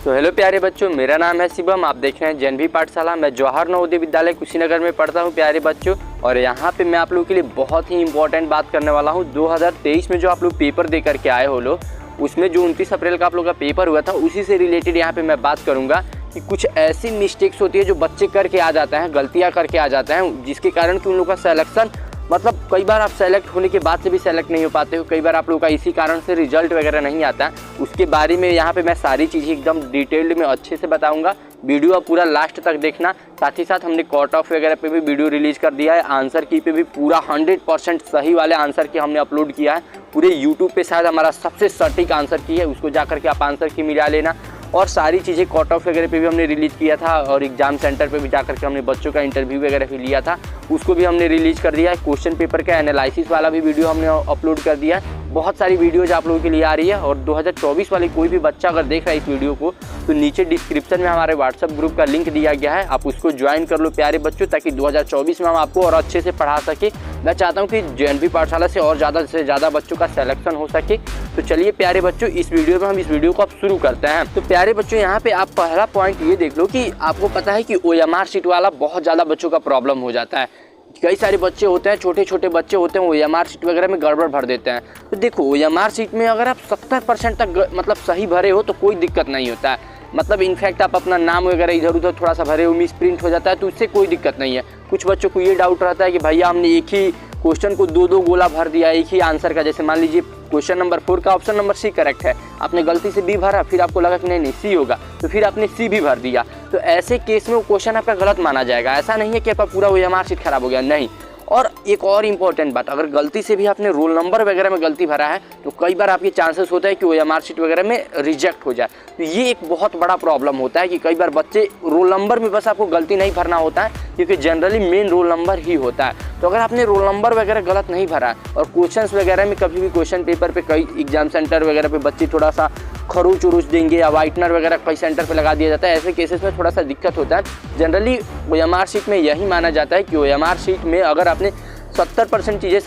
तो हेलो प्यारे बच्चों, मेरा नाम है शिवम। आप देख रहे हैं जनभी पाठशाला। मैं जवाहर नवोदय विद्यालय कुशीनगर में पढ़ता हूं प्यारे बच्चों। और यहां पे मैं आप लोगों के लिए बहुत ही इंपॉर्टेंट बात करने वाला हूं। 2023 में जो आप लोग पेपर दे करके आए हो लोग, उसमें जो 29 अप्रैल का आप लोग का पेपर हुआ था, उसी से रिलेटेड यहाँ पे मैं बात करूँगा कि कुछ ऐसी मिस्टेक्स होती है जो बच्चे करके आ जाते हैं, गलतियाँ करके आ जाते हैं, जिसके कारण कि उन लोगों का सिलेक्शन मतलब कई बार आप सेलेक्ट होने के बाद से भी सेलेक्ट नहीं हो पाते हो, कई बार आप लोगों का इसी कारण से रिजल्ट वगैरह नहीं आता। उसके बारे में यहाँ पे मैं सारी चीज़ें एकदम डिटेल्ड में अच्छे से बताऊंगा। वीडियो आप पूरा लास्ट तक देखना। साथ ही साथ हमने कट ऑफ वगैरह पे भी वीडियो रिलीज कर दिया है। आंसर की पे भी पूरा 100% सही वाले आंसर की हमने अपलोड किया है। पूरे यूट्यूब पे शायद हमारा सबसे सटीक आंसर की है, उसको जा करके आप आंसर की मिला लेना। और सारी चीज़ें कट ऑफ वगैरह पे भी हमने रिलीज़ किया था, और एग्जाम सेंटर पे भी जाकर के हमने बच्चों का इंटरव्यू वगैरह भी लिया था, उसको भी हमने रिलीज़ कर दिया है। क्वेश्चन पेपर का एनालिसिस वाला भी वीडियो हमने अपलोड कर दिया है। बहुत सारी वीडियोज आप लोगों के लिए आ रही है। और 2024 वाले कोई भी बच्चा अगर देख रहा है इस वीडियो को, तो नीचे डिस्क्रिप्शन में हमारे व्हाट्सएप ग्रुप का लिंक दिया गया है, आप उसको ज्वाइन कर लो प्यारे बच्चों, ताकि 2024 में हम आपको और अच्छे से पढ़ा सके। मैं चाहता हूँ कि जनभी पाठशाला से और ज़्यादा से ज़्यादा बच्चों का सिलेक्शन हो सके। तो चलिए प्यारे बच्चों, इस वीडियो में हम इस वीडियो को अब शुरू करते हैं। तो प्यारे बच्चों, यहाँ पे आप पहला पॉइंट ये देख लो कि आपको पता है कि OMR शीट वाला बहुत ज़्यादा बच्चों का प्रॉब्लम हो जाता है। कई सारे बच्चे होते हैं, छोटे छोटे बच्चे होते हैं, OMR शीट वगैरह में गड़बड़ भर देते हैं। तो देखो, OMR शीट में अगर आप 70% तक मतलब सही भरे हो तो कोई दिक्कत नहीं होता है। मतलब इनफैक्ट आप अपना नाम वगैरह इधर उधर थोड़ा सा भरे हो, मिस प्रिंट हो जाता है, तो उससे कोई दिक्कत नहीं है। कुछ बच्चों को ये डाउट रहता है कि भैया हमने एक ही क्वेश्चन को दो गोला भर दिया एक ही आंसर का। जैसे मान लीजिए क्वेश्चन नंबर 4 का ऑप्शन नंबर सी करेक्ट है, आपने गलती से बी भरा, फिर आपको लगा कि नहीं सी होगा, तो फिर आपने सी भी भर दिया। तो ऐसे केस में वो क्वेश्चन आपका गलत माना जाएगा। ऐसा नहीं है कि आपका पूरा OMR शीट खराब हो गया, नहीं। और एक और इम्पॉर्टेंट बात, अगर गलती से भी आपने रोल नंबर वगैरह में गलती भरा है, तो कई बार आपके चांसेस होता है कि OMR शीट वगैरह में रिजेक्ट हो जाए। तो ये एक बहुत बड़ा प्रॉब्लम होता है कि कई बार बच्चे रोल नंबर में बस आपको गलती नहीं भरना होता है, क्योंकि जनरली मेन रोल नंबर ही होता है। तो अगर आपने रोल नंबर वगैरह गलत नहीं भरा है, और क्वेश्चंस वगैरह में कभी भी क्वेश्चन पेपर पे कई एग्जाम सेंटर वगैरह पे बच्चे थोड़ा सा खरोच उरूच देंगे या वाइटनर वगैरह कई सेंटर पे लगा दिया जाता है, ऐसे केसेस में थोड़ा सा दिक्कत होता है। जनरली OMR शीट में यही माना जाता है कि OMR शीट में अगर आपने 70% चीज़ें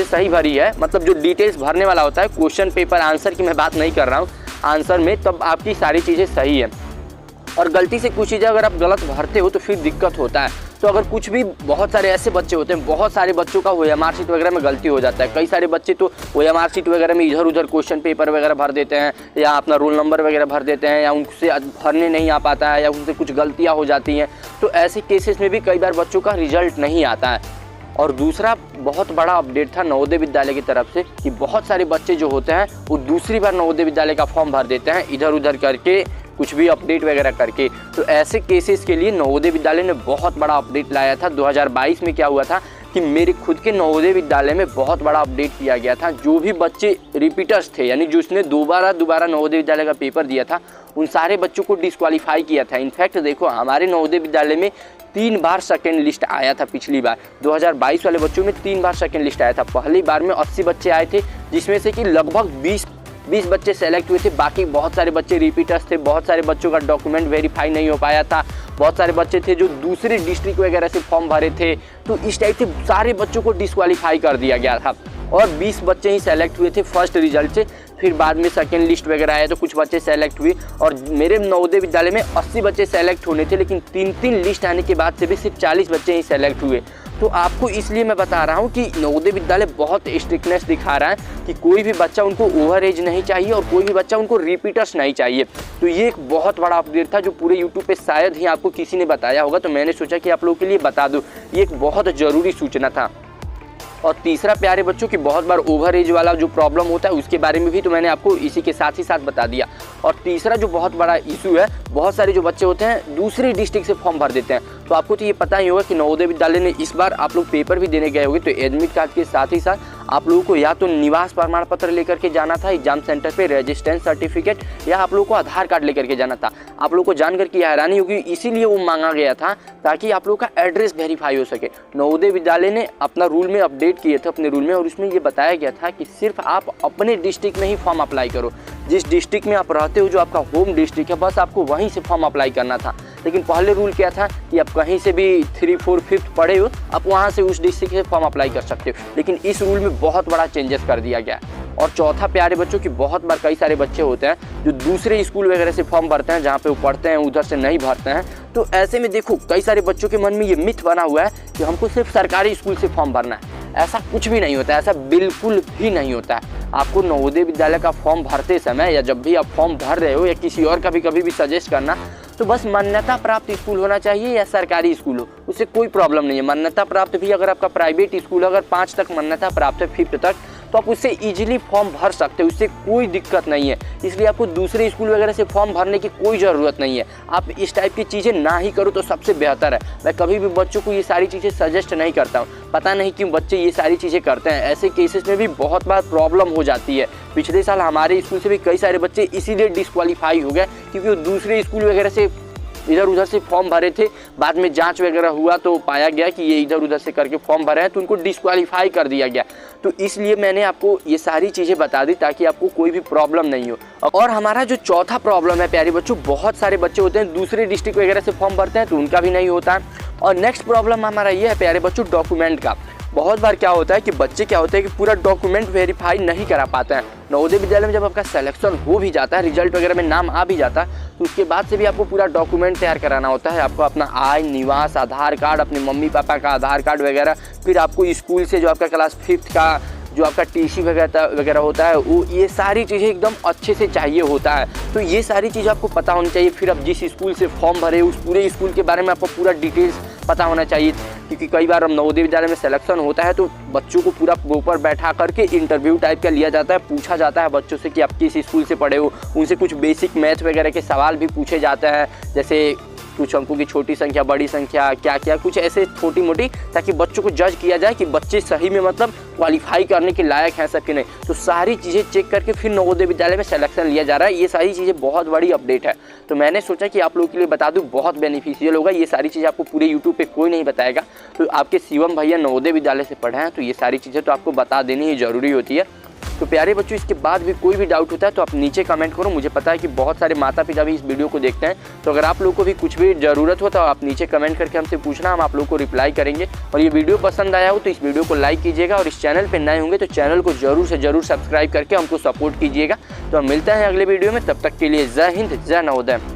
सही भरी है, मतलब जो डिटेल्स भरने वाला होता है क्वेश्चन पेपर आंसर की मैं बात नहीं कर रहा हूँ, आंसर में तब आपकी सारी चीज़ें सही है। और गलती से कुछ चीज़ें अगर आप गलत भरते हो तो फिर दिक्कत होता है। तो अगर कुछ भी, बहुत सारे ऐसे बच्चे होते हैं, बहुत सारे बच्चों का OMR शीट वगैरह में गलती हो जाता है। कई सारे बच्चे तो OMR शीट वगैरह में इधर उधर क्वेश्चन पेपर वगैरह भर देते हैं, या अपना रोल नंबर वगैरह भर देते हैं, या उनसे भरने नहीं आ पाता है, या उनसे कुछ गलतियाँ हो जाती हैं। तो ऐसे केसेस में भी कई बार बच्चों का रिजल्ट नहीं आता है। और दूसरा बहुत बड़ा अपडेट था नवोदय विद्यालय की तरफ से कि बहुत सारे बच्चे जो होते हैं वो दूसरी बार नवोदय विद्यालय का फॉर्म भर देते हैं, इधर उधर करके कुछ भी अपडेट वगैरह करके। तो ऐसे केसेस के लिए नवोदय विद्यालय ने बहुत बड़ा अपडेट लाया था। 2022 में क्या हुआ था कि मेरे खुद के नवोदय विद्यालय में बहुत बड़ा अपडेट किया गया था। जो भी बच्चे रिपीटर्स थे, यानी जिसने दोबारा नवोदय विद्यालय का पेपर दिया था, उन सारे बच्चों को डिस्क्वालीफाई किया था। इनफैक्ट देखो, हमारे नवोदय विद्यालय में 3 बार सेकेंड लिस्ट आया था। पिछली बार 2022 वाले बच्चों में 3 बार सेकेंड लिस्ट आया था। पहली बार में 80 बच्चे आए थे, जिसमें से कि लगभग 20 बच्चे सेलेक्ट हुए थे। बाकी बहुत सारे बच्चे रिपीटर्स थे, बहुत सारे बच्चों का डॉक्यूमेंट वेरीफाई नहीं हो पाया था, बहुत सारे बच्चे थे जो दूसरे डिस्ट्रिक्ट वगैरह से फॉर्म भरे थे। तो इस टाइप से सारे बच्चों को डिस्क्वालीफाई कर दिया गया था, और 20 बच्चे ही सेलेक्ट हुए थे फर्स्ट रिजल्ट से। फिर बाद में सेकेंड लिस्ट वगैरह आया तो कुछ बच्चे सेलेक्ट हुए, और मेरे नवोदय विद्यालय में 80 बच्चे सेलेक्ट होने थे, लेकिन 3 लिस्ट आने के बाद से भी सिर्फ 40 बच्चे ही सेलेक्ट हुए। तो आपको इसलिए मैं बता रहा हूँ कि नवोदय विद्यालय बहुत स्ट्रिक्टनेस दिखा रहा है कि कोई भी बच्चा उनको ओवर एज नहीं चाहिए, और कोई भी बच्चा उनको रिपीटर्स नहीं चाहिए। तो ये एक बहुत बड़ा अपडेट था जो पूरे यूट्यूब पे शायद ही आपको किसी ने बताया होगा, तो मैंने सोचा कि आप लोगों के लिए बता दूँ। ये एक बहुत ज़रूरी सूचना था। और तीसरा प्यारे बच्चों की बहुत बार ओवर एज वाला जो प्रॉब्लम होता है उसके बारे में भी तो मैंने आपको इसी के साथ ही साथ बता दिया। और तीसरा जो बहुत बड़ा इशू है, बहुत सारे जो बच्चे होते हैं दूसरे डिस्ट्रिक्ट से फॉर्म भर देते हैं। तो आपको तो ये पता ही होगा कि नवोदय विद्यालय ने इस बार आप लोग पेपर भी देने गए होंगे, तो एडमिट कार्ड के साथ ही साथ आप लोगों को या तो निवास प्रमाण पत्र लेकर के जाना था एग्जाम सेंटर पे, रेजिस्टेंस सर्टिफिकेट, या आप लोगों को आधार कार्ड लेकर के जाना था। आप लोगों को जानकर की हैरानी होगी, इसीलिए वो मांगा गया था ताकि आप लोगों का एड्रेस वेरीफाई हो सके। नवोदय विद्यालय ने अपना रूल में अपडेट किए थे अपने रूल में, और उसमें ये बताया गया था कि सिर्फ आप अपने डिस्ट्रिक्ट में ही फॉर्म अप्लाई करो। जिस डिस्ट्रिक्ट में आप रहते हो, जो आपका होम डिस्ट्रिक्ट है, बस आपको वहीं से फॉर्म अप्लाई करना था। लेकिन पहले रूल क्या था कि आप कहीं से भी 3, 4, 5 पढ़े हो, आप वहाँ से उस डिस्ट्रिक्ट से फॉर्म अप्लाई कर सकते हो। लेकिन इस रूल में बहुत बड़ा चेंजेस कर दिया गया। और चौथा प्यारे बच्चों की बहुत बार कई सारे बच्चे होते हैं जो दूसरे स्कूल वगैरह से फॉर्म भरते हैं, जहाँ पे वो पढ़ते हैं उधर से नहीं भरते हैं। तो ऐसे में देखो कई सारे बच्चों के मन में ये मिथ बना हुआ है कि हमको सिर्फ सरकारी स्कूल से फॉर्म भरना है। ऐसा कुछ भी नहीं होता है, ऐसा बिल्कुल भी नहीं होता है। आपको नवोदय विद्यालय का फॉर्म भरते समय या जब भी आप फॉर्म भर रहे हो या किसी और का भी कभी भी सजेस्ट करना, तो बस मान्यता प्राप्त स्कूल होना चाहिए या सरकारी स्कूल हो, उससे कोई प्रॉब्लम नहीं है। मान्यता प्राप्त भी अगर आपका प्राइवेट स्कूल अगर 5 तक मान्यता प्राप्त है, 5th तक, तो आप उससे इजीली फॉर्म भर सकते हो, उससे कोई दिक्कत नहीं है। इसलिए आपको दूसरे स्कूल वगैरह से फॉर्म भरने की कोई ज़रूरत नहीं है। आप इस टाइप की चीज़ें ना ही करो तो सबसे बेहतर है। मैं कभी भी बच्चों को ये सारी चीज़ें सजेस्ट नहीं करता हूँ। पता नहीं क्यों बच्चे ये सारी चीज़ें करते हैं। ऐसे केसेस में भी बहुत बार प्रॉब्लम हो जाती है। पिछले साल हमारे स्कूल से भी कई सारे बच्चे इसीलिए डिस्क्वालीफाई हो गए क्योंकि वो दूसरे स्कूल वगैरह से इधर उधर से फॉर्म भरे थे। बाद में जांच वगैरह हुआ तो पाया गया कि ये इधर उधर से करके फॉर्म भरे हैं, तो उनको डिस्क्वालीफाई कर दिया गया। तो इसलिए मैंने आपको ये सारी चीज़ें बता दी ताकि आपको कोई भी प्रॉब्लम नहीं हो। और हमारा जो चौथा प्रॉब्लम है प्यारे बच्चों, बहुत सारे बच्चे होते हैं दूसरे डिस्ट्रिक्ट वगैरह से फॉर्म भरते हैं तो उनका भी नहीं होता। और नेक्स्ट प्रॉब्लम हमारा ये है प्यारे बच्चों, डॉक्यूमेंट का। बहुत बार क्या होता है कि बच्चे क्या होते हैं कि पूरा डॉक्यूमेंट वेरीफाई नहीं करा पाते हैं। नवोदय विद्यालय में जब आपका सिलेक्शन हो भी जाता है, रिजल्ट वगैरह में नाम आ भी जाता है, तो उसके बाद से भी आपको पूरा डॉक्यूमेंट तैयार कराना होता है। आपको अपना आय, निवास, आधार कार्ड, अपने मम्मी पापा का आधार कार्ड वगैरह, फिर आपको स्कूल से जो आपका क्लास 5th का जो आपका टीसी वगैरह होता है, वो ये सारी चीज़ें एकदम अच्छे से चाहिए होता है। तो ये सारी चीज़ें आपको पता होनी चाहिए। फिर आप जिस स्कूल से फॉर्म भरे उस पूरे स्कूल के बारे में आपको पूरा डिटेल्स पता होना चाहिए, क्योंकि कई बार हम नवोदय विद्यालय में सिलेक्शन होता है तो बच्चों को पूरा ऊपर बैठा करके इंटरव्यू टाइप का लिया जाता है। पूछा जाता है बच्चों से कि आप किस स्कूल से पढ़े हो, उनसे कुछ बेसिक मैथ वगैरह के सवाल भी पूछे जाते हैं, जैसे कुछ अंकों की छोटी संख्या, बड़ी संख्या, क्या क्या, कुछ ऐसे छोटी मोटी, ताकि बच्चों को जज किया जाए कि बच्चे सही में मतलब क्वालिफाई करने के लायक हैं सब कि नहीं। तो सारी चीज़ें चेक करके फिर नवोदय विद्यालय में सिलेक्शन लिया जा रहा है। ये सारी चीज़ें बहुत बड़ी अपडेट है, तो मैंने सोचा कि आप लोगों के लिए बता दूं, बहुत बेनिफिशियल होगा। ये सारी चीज़ें आपको पूरे यूट्यूब पे कोई नहीं बताएगा। तो आपके शिवम भैया नवोदय विद्यालय से पढ़े हैं तो ये सारी चीज़ें तो आपको बता देनी ही ज़रूरी होती है। तो प्यारे बच्चों, इसके बाद भी कोई भी डाउट होता है तो आप नीचे कमेंट करो। मुझे पता है कि बहुत सारे माता पिता भी इस वीडियो को देखते हैं, तो अगर आप लोगों को भी कुछ भी ज़रूरत हो तो आप नीचे कमेंट करके हमसे पूछना, हम आप लोगों को रिप्लाई करेंगे। और ये वीडियो पसंद आया हो तो इस वीडियो को लाइक कीजिएगा, और इस चैनल पर नए होंगे तो चैनल को जरूर से जरूर सब्सक्राइब करके हमको सपोर्ट कीजिएगा। तो हम मिलते हैं अगले वीडियो में, तब तक के लिए जय हिंद, जय नवोदय।